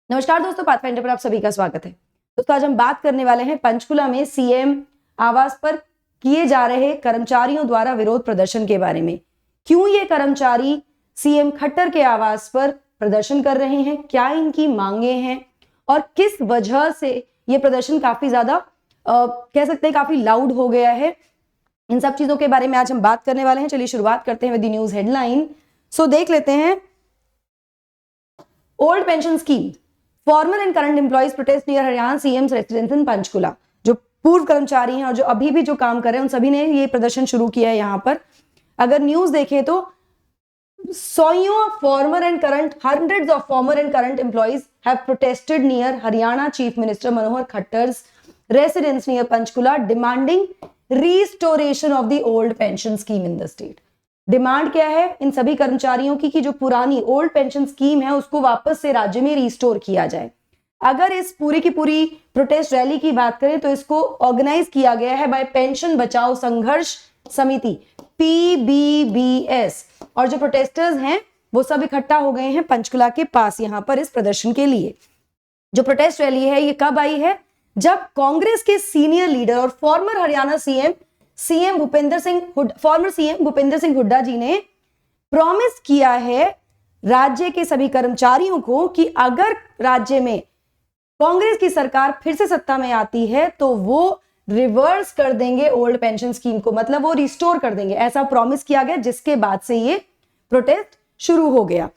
नमस्कार दोस्तों, पाथफाइंडर पर आप सभी का स्वागत है। दोस्तों आज हम बात करने वाले हैं पंचकुला में सीएम आवास पर किए जा रहे कर्मचारियों द्वारा विरोध प्रदर्शन के बारे में। क्यों ये कर्मचारी सीएम खट्टर के आवास पर प्रदर्शन कर रहे हैं, क्या इनकी मांगे हैं और किस वजह से ये प्रदर्शन काफी ज्यादा कह सकते हैं काफी लाउड हो गया है, इन सब चीजों के बारे में आज हम बात करने वाले हैं। चलिए शुरुआत करते हैं विद द न्यूज हेडलाइन। सो देख लेते हैं। Old pension scheme, farmer and current employees protest near Haryana CM's residence इन पंचकुला। जो पूर्व कर्मचारी हैं और जो अभी भी जो काम कर रहे हैं उन सभी ने ये प्रदर्शन शुरू किया है। यहाँ पर अगर न्यूज देखें तो सौयों former and current hundreds of former and current employees have protested near Haryana chief minister Manohar Khattar's residence near Panchkula demanding restoration of the old pension scheme in the state. Demand क्या है इन सभी कर्मचारियों की कि जो पुरानी ओल्ड पेंशन स्कीम है उसको वापस से राज्य में रिस्टोर किया जाए। अगर इस पूरी की पूरी प्रोटेस्ट रैली की बात करें तो इसको ऑर्गेनाइज किया गया है बाय पेंशन बचाओ संघर्ष समिति PBBS, और जो प्रोटेस्टर्स हैं वो सब इकट्ठा हो गए हैं पंचकुला के पास यहाँ पर इस प्रदर्शन के लिए। जो प्रोटेस्ट रैली है ये कब आई है, जब कांग्रेस के सीनियर लीडर और former Haryana former CM Bhupendra Singh Hooda ji ने प्रॉमिस किया है राज्य के सभी कर्मचारियों को कि अगर राज्य में कांग्रेस की सरकार फिर से सत्ता में आती है तो वो रिवर्स कर देंगे ओल्ड पेंशन स्कीम को, मतलब वो रिस्टोर कर देंगे, ऐसा प्रॉमिस किया गया, जिसके बाद से ये प्रोटेस्ट शुरू हो गया।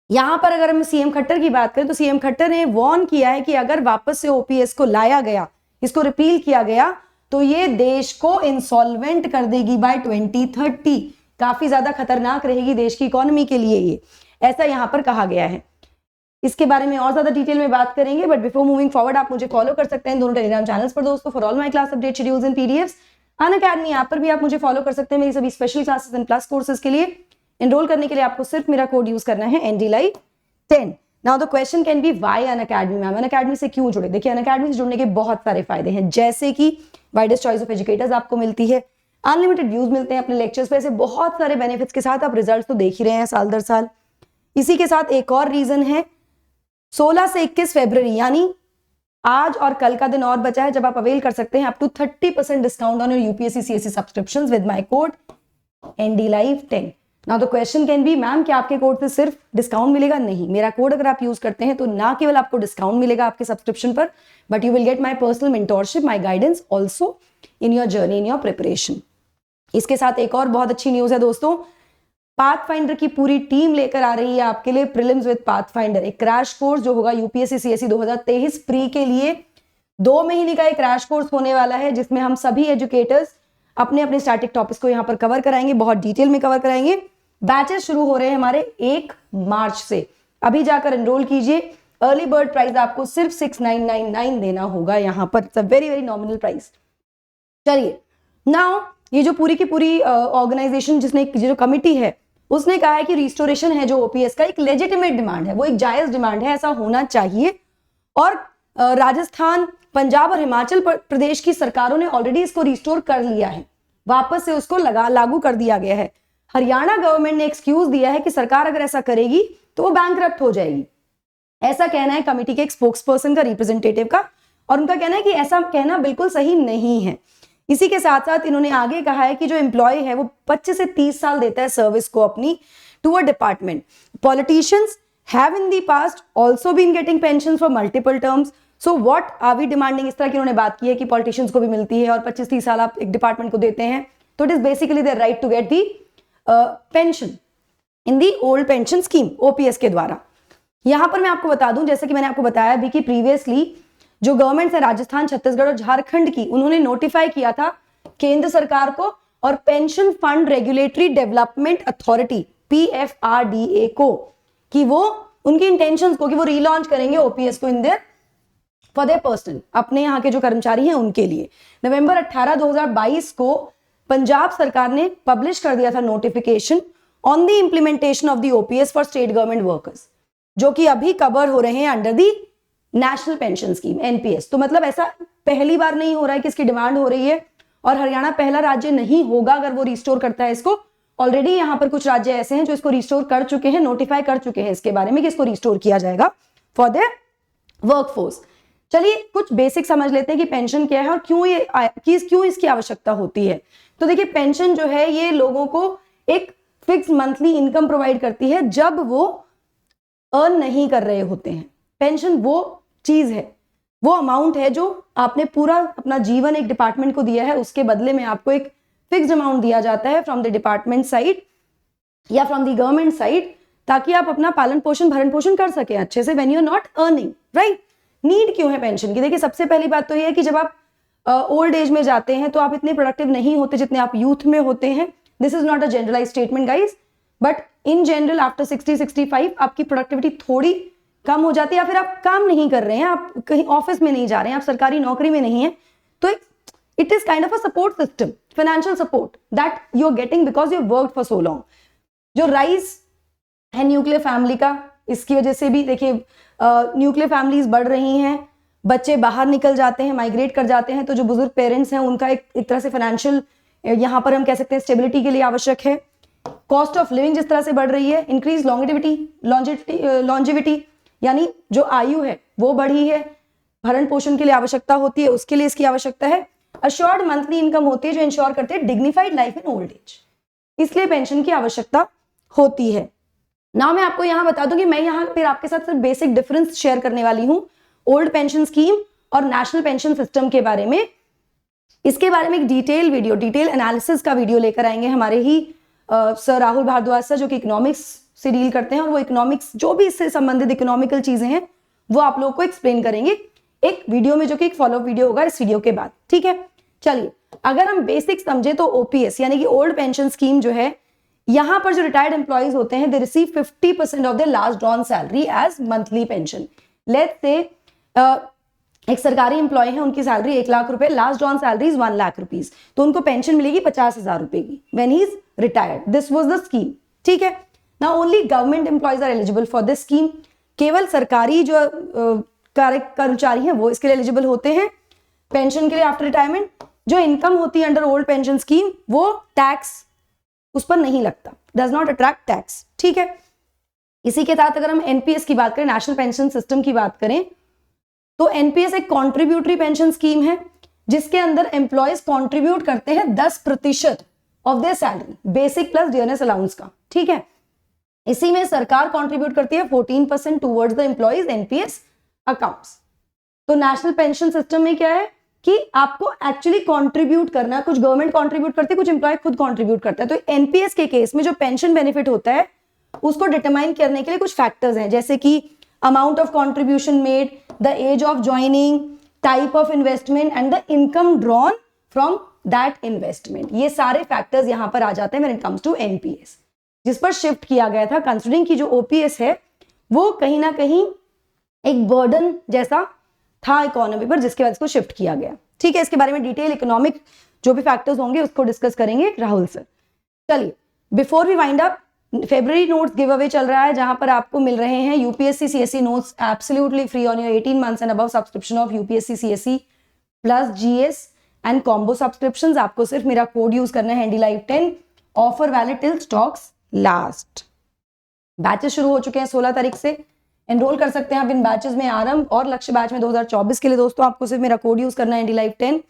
यहां पर अगर हम सीएम खट्टर की बात करें तो सीएम खट्टर ने वार्न किया है कि अगर वापस से ओपीएस को लाया गया, इसको रिपील किया गया तो ये देश को इंसॉल्वेंट कर देगी बाय 2030। काफी ज्यादा खतरनाक रहेगी देश की इकोनॉमी के लिए ये, ऐसा यहां पर कहा गया है। इसके बारे में और ज्यादा डिटेल में बात करेंगे, बट बिफोर मूविंग फॉरवर्ड आप मुझे फॉलो कर सकते हैं दोनों टेलीग्राम चैनल्स पर दोस्तों, for all my class update schedules and PDFs. Unacademy app पर भी आप मुझे फॉलो कर सकते हैं मेरी सभी special classes and plus courses के लिए। एनरोल करने के लिए आपको सिर्फ मेरा कोड यूज करना है NDLive10। Now the question can B why Unacademy ma'am, Unacademy से क्यों जुड़े। देखिए अनअकैडमी से जुड़ने के बहुत सारे फायदे हैं, जैसे कि वाइडेस्ट चॉइस ऑफ एजुकेटर्स आपको मिलती है, अनलिमिटेड व्यूज मिलते हैं अपने लेक्चर्स पे, ऐसे बहुत सारे बेनिफिट्स के साथ आप रिजल्ट तो देख ही रहे हैं साल दर साल। इसी के साथ एक और रीजन है, 16 से 21 फरवरी यानी आज और कल का दिन और बचा है जब आप अवेल कर सकते हैं up to 30% discount on your UPSC CSC subscriptions with my code NDLive10। Now the question can be ma'am क्या आपके कोड से सिर्फ डिस्काउंट मिलेगा? नहीं, मेरा कोड अगर आप यूज करते हैं तो ना केवल आपको डिस्काउंट मिलेगा आपके सब्सक्रिप्शन पर, but you will get my personal mentorship, my guidance also in your journey, in your preparation. इसके साथ एक और बहुत अच्छी न्यूज है दोस्तों, पाथफाइंडर की पूरी टीम लेकर आ रही है आपके लिए प्रीलिम्स विद पाथफाइंडर, एक क्रैश कोर्स जो होगा यूपीएससी सीएससी 2023 प्री के लिए। 2 महीने का एक क्रैश कोर्स होने वाला है जिसमें हम सभी एजुकेटर्स अपने अपने स्टैटिक टॉपिक्स को यहाँ पर कवर कराएंगे, बहुत डिटेल में कवर कराएंगे। बैचेस शुरू हो रहे हैं हमारे 1 मार्च से, अभी जाकर एनरोल कीजिए। अर्ली बर्ड प्राइस आपको सिर्फ 6999 देना होगा यहाँ पर, it's a very very nominal price. चलिए नाउ ये जो पूरी की पूरी ऑर्गेनाइजेशन जिसने जो कमिटी है उसने कहा है कि रिस्टोरेशन है जो ओपीएस का एक लेजिटिमेट डिमांड है, वो एक जायज डिमांड है, ऐसा होना चाहिए। और राजस्थान, पंजाब और हिमाचल प्रदेश की सरकारों ने ऑलरेडी इसको रिस्टोर कर लिया है, वापस से उसको लागू कर दिया गया है। हरियाणा गवर्नमेंट ने एक्सक्यूज दिया है कि सरकार अगर ऐसा करेगी तो वो बैंकरप्ट हो जाएगी, ऐसा कहना है कमिटी के एक स्पोक्स पर्सन का, रिप्रेजेंटेटिव का, और उनका कहना है कि ऐसा कहना बिल्कुल सही नहीं है। इसी के साथ साथ इन्होंने आगे कहा है कि जो एम्प्लॉय है वो 25 से 30 साल देता है सर्विस को अपनी to a department. Politicians have in the past also been getting pension for multiple terms, so what are we demanding, इस तरह की उन्होंने बात की है कि पॉलिटिशियंस को भी मिलती है और 25-30 साल आप एक डिपार्टमेंट को देते हैं, तो it is basically their right to get the pension in the old pension scheme OPS के द्वारा। यहां पर मैं आपको बता दूं, जैसे कि मैंने आपको बताया भी कि प्रीवियसली जो गवर्नमेंट है राजस्थान, छत्तीसगढ़ और झारखंड की, उन्होंने नोटिफाई किया था केंद्र सरकार को और pension fund regulatory development authority PFRDA को कि वो उनकी इंटेंशंस को कि वो रीलॉन्च करेंगे ओपीएस को in their for their personal, अपने यहाँ के जो कर्मचारी हैं उनके लिए। नवंबर 18, 2022 को पंजाब सरकार ने पब्लिश कर दिया था notification on the implementation of the OPS for state government workers, जो कि अभी कवर हो रहे हैं under the national pension scheme NPS। तो मतलब ऐसा पहली बार नहीं हो रहा है कि इसकी डिमांड हो रही है, और हरियाणा पहला राज्य नहीं होगा अगर वो रिस्टोर करता है इसको। ऑलरेडी यहाँ पर कुछ राज्य ऐसे हैं जो इसको रिस्टोर कर चुके हैं, नोटिफाई कर चुके हैं इसके बारे में कि इसको रिस्टोर किया जाएगा फॉर देयर वर्कफोर्स। चलिए कुछ बेसिक समझ लेते हैं कि पेंशन क्या है और क्यों इसकी आवश्यकता होती है। तो देखिए पेंशन जो है ये लोगों को एक फिक्स मंथली इनकम प्रोवाइड करती है जब वो अर्न नहीं कर रहे होते हैं। पेंशन वो चीज है, वो अमाउंट है जो आपने पूरा अपना जीवन एक डिपार्टमेंट को दिया है, उसके बदले में आपको एक फिक्स्ड अमाउंट दिया जाता है फ्रॉम द डिपार्टमेंट साइड या फ्रॉम द गवर्नमेंट साइड, ताकि आप अपना पालन पोषण भरण पोषण कर सके अच्छे से when you are not earning, right. Need क्यों है पेंशन की? देखिए सबसे पहली बात तो ये है कि जब आप ओल्ड एज में जाते हैं तो आप इतने प्रोडक्टिव नहीं होते जितने आप यूथ में होते हैं। This is not a generalize statement guys, but in general after 60-65 आपकी प्रोडक्टिविटी थोड़ी कम हो जाती है, या फिर आप काम नहीं कर रहे हैं, आप कहीं ऑफिस में नहीं जा रहे हैं, आप सरकारी नौकरी में नहीं है, तो it is kind of a support system, financial support that you are getting because you worked for so long. जो राइज है न्यूक्लियर फैमिली का, इसकी वजह से भी देखिए न्यूक्लियर फैमिलीज बढ़ रही हैं, बच्चे बाहर निकल जाते हैं, माइग्रेट कर जाते हैं, तो जो बुजुर्ग पेरेंट्स हैं उनका एक तरह से फाइनेंशियल यहाँ पर हम कह सकते हैं स्टेबिलिटी के लिए आवश्यक है। कॉस्ट ऑफ लिविंग जिस तरह से बढ़ रही है, इंक्रीज लॉन्जेविटी यानी जो आयु है वो बढ़ी है, भरण पोषण के लिए आवश्यकता होती है, उसके लिए इसकी आवश्यकता है। अश्योर्ड मंथली इनकम होती है जो इंश्योर करती है dignified life in old age, इसलिए पेंशन की आवश्यकता होती है ना। मैं आपको यहां बता दूं कि मैं यहां फिर आपके साथ सिर्फ बेसिक डिफरेंस शेयर करने वाली हूं ओल्ड पेंशन स्कीम और नेशनल पेंशन सिस्टम के बारे में। इसके बारे में एक डिटेल एनालिसिस का वीडियो लेकर आएंगे हमारे ही सर राहुल भारद्वाज सर, जो कि इकोनॉमिक्स से डील करते हैं, और वो इकोनॉमिक्स जो भी इससे संबंधित इकोनॉमिकल चीजें हैं वो आप लोगों को एक्सप्लेन करेंगे एक वीडियो में, जो कि एक फॉलोअप वीडियो होगा इस वीडियो के बाद, ठीक है। चलिए अगर हम बेसिक समझे तो ओपीएस यानी कि ओल्ड पेंशन स्कीम जो है, यहां पर जो रिटायर्ड एम्प्लॉइज होते हैं they receive 50% of the last drawn salary as monthly pension. Let's say एक सरकारी एम्प्लॉय है, उनकी सैलरी 1 लाख रुपए, last drawn salary is 1 lakh rupees, तो उनको पेंशन मिलेगी 50,000 रुपए की when he is retired. This was the scheme, ठीक है। Now only government employees are eligible for this scheme. केवल सरकारी जो कर्मचारी हैं वो इसके लिए एलिजिबल होते हैं पेंशन के लिए आफ्टर रिटायरमेंट। जो इनकम होती है अंडर ओल्ड पेंशन स्कीम वो टैक्स उस पर नहीं लगता, डज नॉट अट्रैक्ट टैक्स, ठीक है। इसी के साथ अगर हम एनपीएस की बात करें, नेशनल पेंशन सिस्टम की बात करें, तो एनपीएस एक कॉन्ट्रीब्यूटरी पेंशन स्कीम है जिसके अंदर एम्प्लॉयज कॉन्ट्रीब्यूट करते हैं 10% of their salary, basic plus dearness allowance का, ठीक है। इसी में सरकार कॉन्ट्रीब्यूट करती है 14% towards the employees NPS accounts. तो नेशनल पेंशन सिस्टम में क्या है कि आपको एक्चुअली कंट्रीब्यूट करना, कुछ गवर्नमेंट कंट्रीब्यूट करती है, कुछ एम्प्लॉय खुद कंट्रीब्यूट करता है। तो एनपीएस के केस में जो पेंशन बेनिफिट होता है उसको डिटरमाइन करने के लिए कुछ फैक्टर्स हैं, जैसे कि amount of contribution made, the age of joining, type of investment and the income drawn from that investment. ये सारे फैक्टर्स यहां पर आ जाते हैं when it comes to NPS, जिस पर शिफ्ट किया गया था कंसिडरिंग की जो ओपीएस है वो कहीं ना कहीं एक बर्डन जैसा था इकोनॉमी पर, जिसके बाद इसको शिफ्ट किया गया, ठीक है। इसके बारे में डिटेल इकोनॉमिक जो भी फैक्टर्स होंगे उसको डिस्कस करेंगे राहुल सर। चलिए before we wind up, February notes give away चल रहा है जहां पर आपको मिल रहे हैं UPSC CSC notes absolutely free on your 18 months and above subscription of UPSC CSC plus GS and combo subscriptions. आपको सिर्फ मेरा कोड यूज करना है HandyLife10, offer valid till stocks last. Batches शुरू हो चुके हैं 16 तारीख से, एनरोल कर सकते हैं आप इन बैचेस में आरंभ और लक्ष्य बैच में 2024 के लिए। दोस्तों आपको सिर्फ मेरा कोड यूज करना है HandyLife10।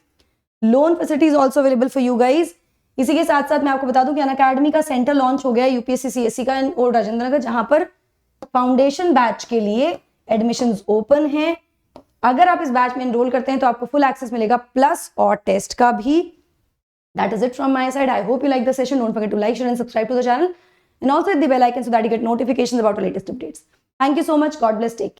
Loan facilities also available for you guys. इसी के साथ साथ मैं आपको बता दूं कि अनअकैडमी का सेंटर लॉन्च हो गया है यूपीएससी सीएससी का इन ओल्ड राजेंद्र नगर, जहां पर फाउंडेशन बैच के लिए एडमिशंस ओपन हैं। अगर आप इस बैच में एनरोल करते हैं तो आपको फुल एक्सेस मिलेगा प्लस और टेस्ट का भी। That is it from my side. I hope you like the session. Don't forget to like, share and subscribe to the channel and also hit the bell icon so that you get notifications about the latest updates. Thank you so much. God bless. Take care.